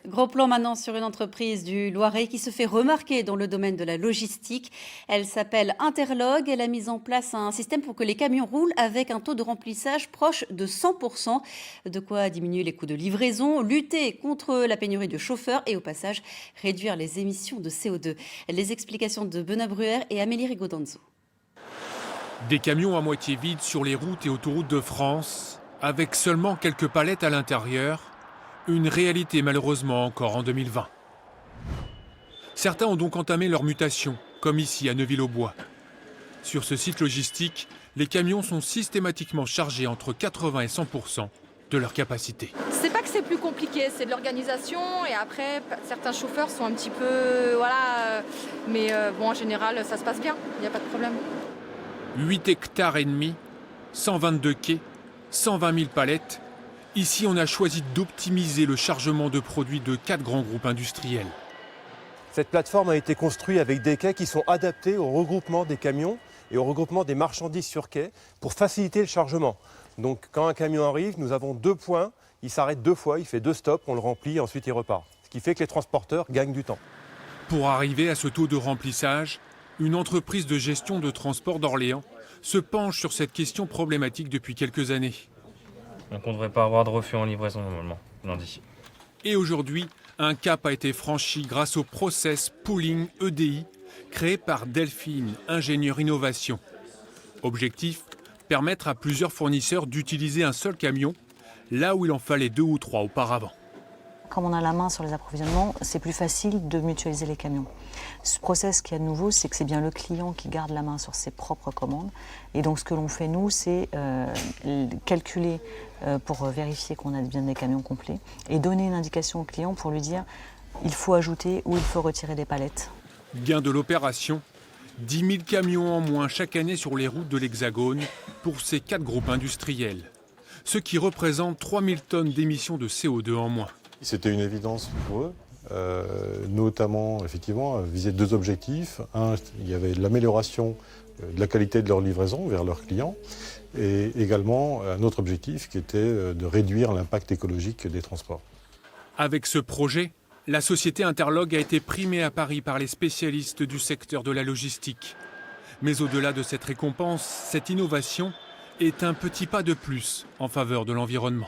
Gros plan maintenant sur une entreprise du Loiret qui se fait remarquer dans le domaine de la logistique. Elle s'appelle Interlog. Elle a mis en place un système pour que les camions roulent avec un taux de remplissage proche de 100%. De quoi diminuer les coûts de livraison, lutter contre la pénurie de chauffeurs et au passage réduire les émissions de CO2. Les explications de Benoît Bruer et Amélie Rigaudenzou. Des camions à moitié vides sur les routes et autoroutes de France, avec seulement quelques palettes à l'intérieur. Une réalité malheureusement encore en 2020. Certains ont donc entamé leur mutation, comme ici à Neuville-aux-Bois. Sur ce site logistique, les camions sont systématiquement chargés entre 80 et 100% de leur capacité. C'est pas que c'est plus compliqué, c'est de l'organisation et après certains chauffeurs sont un petit peu mais bon en général ça se passe bien, il n'y a pas de problème. 8 hectares et demi, 122 quais, 120 000 palettes. Ici, on a choisi d'optimiser le chargement de produits de 4 grands groupes industriels. Cette plateforme a été construite avec des quais qui sont adaptés au regroupement des camions et au regroupement des marchandises sur quai pour faciliter le chargement. Donc quand un camion arrive, nous avons 2 points, il s'arrête 2 fois, il fait 2 stops, on le remplit et ensuite il repart. Ce qui fait que les transporteurs gagnent du temps. Pour arriver à ce taux de remplissage, une entreprise de gestion de transport d'Orléans se penche sur cette question problématique depuis quelques années. Donc on ne devrait pas avoir de refus en livraison normalement, lundi. Et aujourd'hui, un cap a été franchi grâce au process pooling EDI créé par Delphine, ingénieur innovation. Objectif, permettre à plusieurs fournisseurs d'utiliser un seul camion, là où il en fallait 2 ou 3 auparavant. Comme on a la main sur les approvisionnements, c'est plus facile de mutualiser les camions. Ce process qui est de nouveau, c'est que c'est bien le client qui garde la main sur ses propres commandes. Et donc ce que l'on fait nous, c'est calculer pour vérifier qu'on a bien des camions complets et donner une indication au client pour lui dire il faut ajouter ou il faut retirer des palettes. Gain de l'opération, 10 000 camions en moins chaque année sur les routes de l'Hexagone pour ces 4 groupes industriels. Ce qui représente 3 000 tonnes d'émissions de CO2 en moins. C'était une évidence pour eux, notamment effectivement viser 2 objectifs. Un, il y avait l'amélioration de la qualité de leur livraison vers leurs clients et également un autre objectif qui était de réduire l'impact écologique des transports. Avec ce projet, la société Interlog a été primée à Paris par les spécialistes du secteur de la logistique. Mais au-delà de cette récompense, cette innovation est un petit pas de plus en faveur de l'environnement.